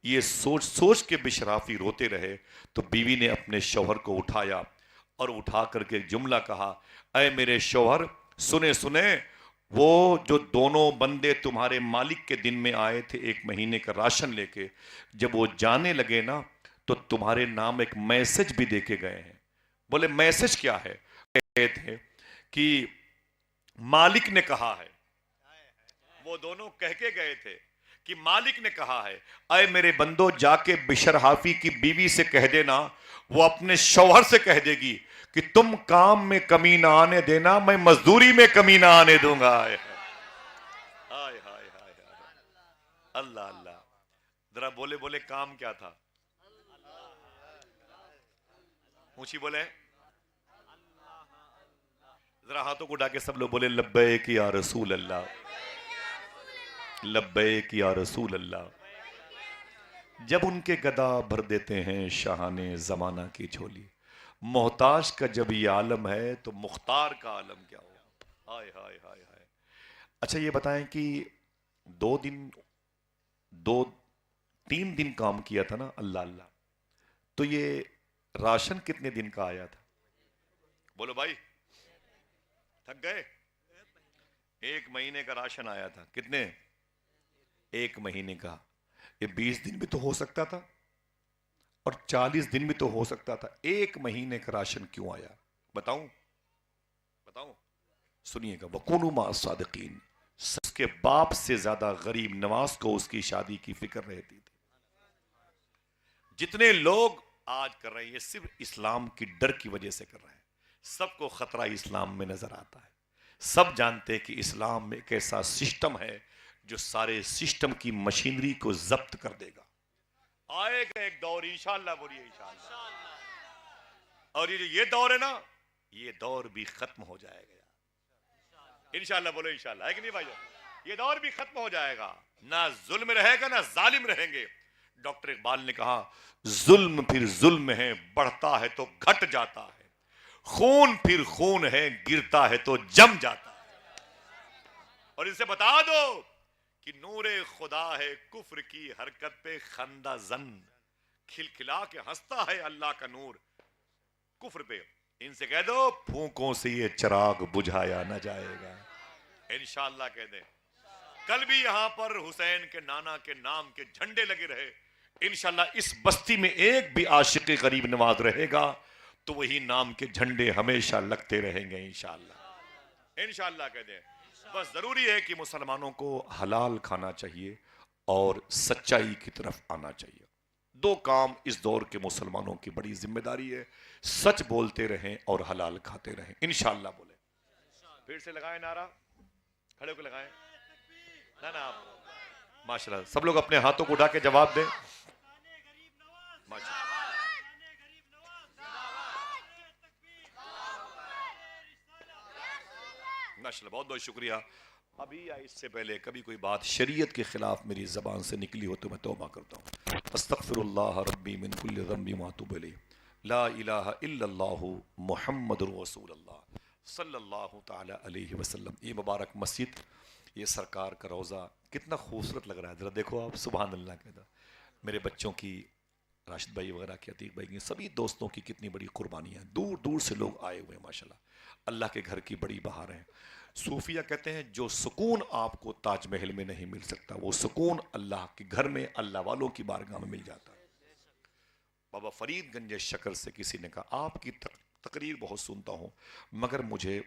یہ سوچ سوچ کے بشرافی روتے رہے تو بیوی نے اپنے شوہر کو اٹھایا اور اٹھا کر کے ایک جملہ کہا، اے میرے شوہر سنے سنے، وہ جو دونوں بندے تمہارے مالک کے دن میں آئے تھے 1 مہینے کا راشن لے کے، جب وہ جانے لگے نا تو تمہارے نام ایک میسج بھی دے کے گئے ہیں۔ بولے میسج کیا ہے؟ کہتے تھے کہ مالک نے کہا ہے، وہ دونوں کہہ کے گئے تھے کہ مالک نے کہا ہے، اے میرے بندو جا کے بشر حافی کی بیوی سے کہہ دینا، وہ اپنے شوہر سے کہہ دے گی کہ تم کام میں کمی نہ آنے دینا، میں مزدوری میں کمی نہ آنے دوں گا۔ ہائے ہائے ہائے ہائے، اللہ اللہ، ذرا بولے بولے کام کیا تھا؟ اونچی بولے، ذرا ہاتھوں کو اٹھا کے سب لوگ بولے لبیک یا رسول اللہ، لبیک یا رسول اللہ۔ جب ان کے گدا بھر دیتے ہیں شاہان زمانہ کی جھولی، محتاج کا جب یہ عالم ہے تو مختار کا عالم کیا ہو؟ ہائے ہائے ہائے ہائے۔ اچھا یہ بتائیں کہ 2 دن 2 3 دن کام کیا تھا نا، اللہ اللہ، تو یہ راشن کتنے دن کا آیا تھا؟ بولو بھائی، تھک گئے؟ 1 مہینے کا راشن آیا تھا، کتنے؟ 1 مہینے کا۔ یہ 20 دن بھی تو ہو سکتا تھا اور 40 دن بھی تو ہو سکتا تھا، 1 مہینے کا راشن کیوں آیا؟ بتاؤں بتاؤں؟ سنیے گا، وَكُونُوا مَعَ الصَّادِقِينَ۔ اس کے باپ سے زیادہ غریب نواز کو اس کی شادی کی فکر رہتی تھی۔ جتنے لوگ آج کر رہے ہیں یہ صرف اسلام کی ڈر کی وجہ سے کر رہے ہیں۔ سب کو خطرہ اسلام میں نظر آتا ہے، سب جانتے ہیں کہ اسلام میں ایک ایسا سسٹم ہے جو سارے سسٹم کی مشینری کو ضبط کر دے گا۔ آئے گا ایک دور، انشاءاللہ بولیے انشاءاللہ، اور یہ دور ہے نا، یہ دور بھی ختم ہو جائے گا انشاءاللہ، بولو انشاءاللہ، ہے کہ نہیں بھائی جان؟ یہ دور بھی ختم ہو جائے گا، نہ ظلم رہے گا نہ ظالم رہیں گے۔ ڈاکٹر اقبال نے کہا، ظلم پھر ظلم ہے، بڑھتا ہے تو گھٹ جاتا ہے، خون پھر خون ہے، گرتا ہے تو جم جاتا ہے۔ اور اسے بتا دو کہ نور خدا ہے کفر کی حرکت پہ خندہ زن، کھلکھلا کے ہنستا ہے اللہ کا نور کفر پہ۔ ان سے کہہ دو پھونکوں سے یہ چراغ بجھایا نہ جائے گا، انشاءاللہ کہہ دیں۔ کل بھی یہاں پر حسین کے نانا کے نام کے جھنڈے لگے رہے، انشاءاللہ اس بستی میں ایک بھی عاشق غریب نواز رہے گا تو وہی نام کے جھنڈے ہمیشہ لگتے رہیں گے انشاءاللہ، انشاءاللہ کہہ دیں۔ بس ضروری ہے کہ مسلمانوں کو حلال کھانا چاہیے اور سچائی کی طرف آنا چاہیے۔ 2 کام اس دور کے مسلمانوں کی بڑی ذمہ داری ہے، سچ بولتے رہیں اور حلال کھاتے رہیں، انشاءاللہ بولیں۔ پھر سے لگائیں نعرہ، کھڑے ہو کے لگائیں نا آپ، ماشاءاللہ سب لوگ اپنے ہاتھوں کو اٹھا کے جواب دیں، ماشاءاللہ ماشاءاللہ، بہت بہت شکریہ۔ ابھی یا اس سے پہلے کبھی کوئی بات شریعت کے خلاف میری زبان سے نکلی ہو تو میں توبہ کرتا ہوں۔ استغفر اللہ ربی من کل ذنب واتوب الیہ، لا الہ الا اللہ محمد رسول اللہ صلی اللہ تعالی علیہ وسلم۔ یہ مبارک مسجد، یہ سرکار کا روضہ کتنا خوبصورت لگ رہا ہے، ذرا دیکھو آپ، سبحان اللہ کہتا۔ میرے بچوں کی، راشد بھائی وغیرہ کی، عتیق بھائی کی، سبھی دوستوں کی کتنی بڑی قربانیاں، دور دور سے لوگ آئے ہوئے ہیں ماشاءاللہ۔ اللہ کے گھر کی بڑی بہار ہے۔ صوفیہ کہتے ہیں جو سکون آپ کو تاج محل میں نہیں مل سکتا، وہ سکون اللہ کے گھر میں اللہ والوں کی بارگاہ میں مل جاتا ہے۔ بابا فرید گنج شکر سے کسی نے کہا، آپ کی تقریر بہت سنتا ہوں مگر مجھے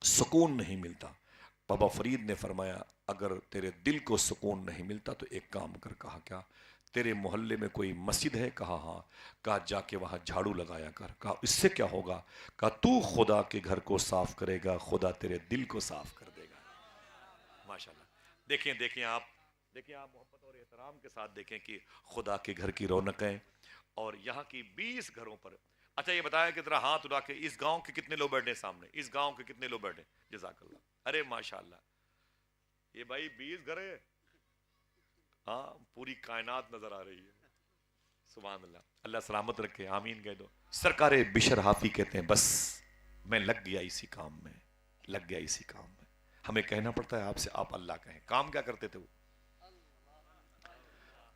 سکون نہیں ملتا۔ بابا فرید نے فرمایا، اگر تیرے دل کو سکون نہیں ملتا تو ایک کام کر۔ کہا کیا؟ تیرے محلے میں کوئی مسجد ہے؟ کہا ہاں۔ کہا جا کے وہاں جھاڑو لگایا کر۔ کہا اس سے کیا ہوگا؟ کہا تو خدا کے گھر کو صاف کرے گا، خدا تیرے دل کو صاف کر دے گا۔ ماشاءاللہ، دیکھیں دیکھیں آپ، دیکھیں آپ محبت اور احترام کے ساتھ دیکھیں کہ خدا کے گھر کی رونقیں، اور یہاں کی 20 گھروں پر۔ اچھا یہ بتایا کہ ذرا ہاتھ اٹھا کے اس گاؤں کے کتنے لوگ بیٹھے سامنے، اس گاؤں کے کتنے لوگ بیٹھے؟ جزاک اللہ، ارے ماشاءاللہ، یہ بھائی 20 گھر ہے، ہاں پوری کائنات نظر آ رہی ہے، سبحان اللہ، اللہ سلامت رکھے، آمین کہہ دو۔ سرکار بشر حافی کہتے ہیں، بس میں لگ گیا اسی کام میں، لگ گیا اسی کام میں۔ ہمیں کہنا پڑتا ہے آپ سے، آپ اللہ کہیں۔ کام کیا کرتے تھے وہ؟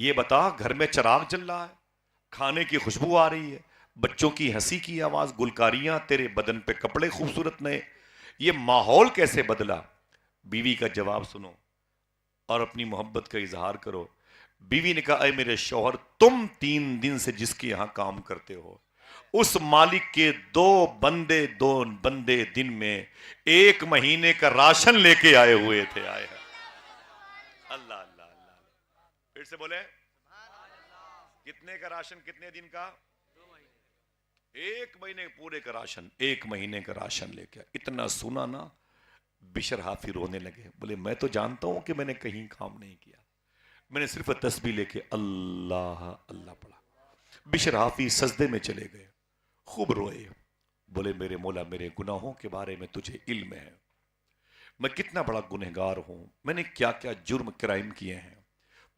یہ بتا گھر میں چراغ جل رہا ہے، کھانے کی خوشبو آ رہی ہے، بچوں کی ہنسی کی آواز، گلکاریاں، تیرے بدن پہ کپڑے خوبصورت نئے، یہ ماحول کیسے بدلا؟ بیوی کا جواب سنو اور اپنی محبت کا اظہار کرو۔ بیوی نے کہا اے میرے شوہر، تم 3 دن سے جس کے یہاں کام کرتے ہو، اس مالک کے دو بندے دن میں 1 مہینے کا راشن لے کے آئے ہوئے تھے۔ آئے ہیں اللہ اللہ اللہ۔ پھر سے بولے، کتنے کا راشن؟ کتنے دن کا؟ 1 مہینے پورے کا راشن، 1 مہینے کا راشن لے کے۔ اتنا سنا نا، بشر حافی رونے لگے، بولے میں تو جانتا ہوں کہ میں نے کہیں کام نہیں کیا، میں نے صرف تسبیح لے کے اللہ اللہ پڑھا۔ بشر حافی سجدے میں چلے گئے، خوب روئے، بولے میرے مولا میرے گناہوں کے بارے میں تجھے علم ہے، میں کتنا بڑا گنہگار ہوں، میں نے کیا کیا جرم کرائم کیے ہیں،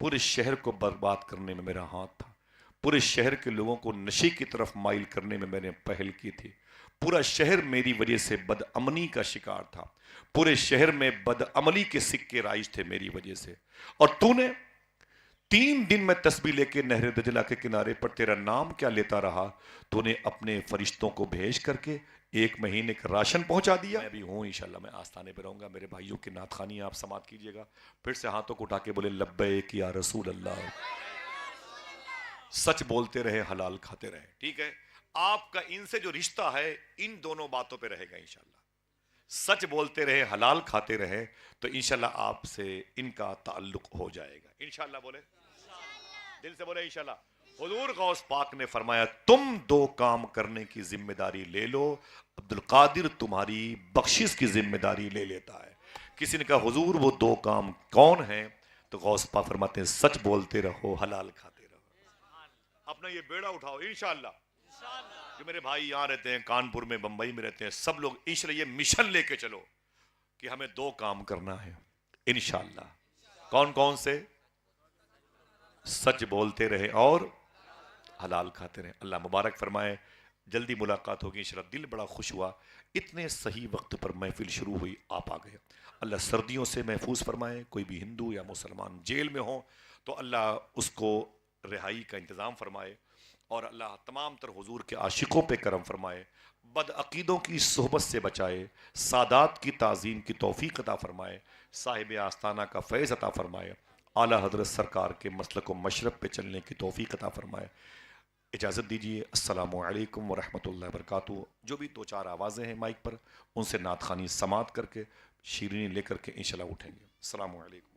پورے شہر کو برباد کرنے میں میرا ہاتھ تھا، پورے شہر کے لوگوں کو نشے کی طرف مائل کرنے میں میں نے پہل کی تھی، پورا شہر میری وجہ سے بدامنی کا شکار تھا، پورے شہر میں بدعملی کے سکے رائج تھے میری وجہ سے، اور تو نے 3 دن میں تسبیح لے کے نہر دجلہ کے کنارے پر تیرا نام کیا لیتا رہا، تو نے اپنے فرشتوں کو بھیج کر کے 1 مہینے کا راشن پہنچا دیا۔ میں بھی ہوں انشاءاللہ، میں آستانے پہ رہوں گا، میرے بھائیوں کی نعت خوانی آپ سماعت کیجئے گا، پھر سے ہاتھوں کو اٹھا کے بولے لبیک یا رسول اللہ۔ سچ بولتے رہے، حلال کھاتے رہے، ٹھیک ہے؟ آپ کا ان سے جو رشتہ ہے ان دونوں باتوں پہ رہے گا انشاءاللہ، سچ بولتے رہے، حلال کھاتے رہے، تو انشاءاللہ آپ سے ان کا تعلق ہو جائے گا انشاءاللہ۔ بولے دل سے، بولے انشاءاللہ۔ حضور غوث پاک نے فرمایا تم 2 کام کرنے کی ذمہ داری لے لو، عبد القادر تمہاری بخشش کی ذمہ داری لے لیتا ہے۔ کسی نے کہا حضور وہ 2 کام کون ہیں؟ تو غوث پاک فرماتے ہیں سچ بولتے رہو، حلال کھاتے رہو۔ اپنا یہ بیڑا اٹھاؤ انشاءاللہ، جو میرے بھائی یہاں رہتے ہیں، کانپور میں، بمبئی میں رہتے ہیں، سب لوگ انشاءاللہ یہ مشن لے کے چلو کہ ہمیں 2 کام کرنا ہے انشاءاللہ۔ کون کون سے؟ سچ بولتے رہے اور حلال کھاتے رہے۔ اللہ مبارک فرمائے، جلدی ملاقات ہوگی انشاءاللہ۔ دل بڑا خوش ہوا، اتنے صحیح وقت پر محفل شروع ہوئی، آپ آ گئے۔ اللہ سردیوں سے محفوظ فرمائے، کوئی بھی ہندو یا مسلمان جیل میں ہو تو اللہ اس کو رہائی کا انتظام فرمائے، اور اللہ تمام تر حضور کے عاشقوں پہ کرم فرمائے، بد عقیدوں کی صحبت سے بچائے، سادات کی تعظیم کی توفیق عطا فرمائے، صاحب آستانہ کا فیض عطا فرمائے، اعلیٰ حضرت سرکار کے مسلک و مشرب پہ چلنے کی توفیق عطا فرمائے۔ اجازت دیجیے، السلام علیکم ورحمۃ اللہ وبرکاتہ۔ جو بھی 2-4 آوازیں ہیں مائک پر، ان سے نعت خوانی سماعت کر کے شیرینی لے کر کے انشاءاللہ اٹھیں گے۔ السلام علیکم۔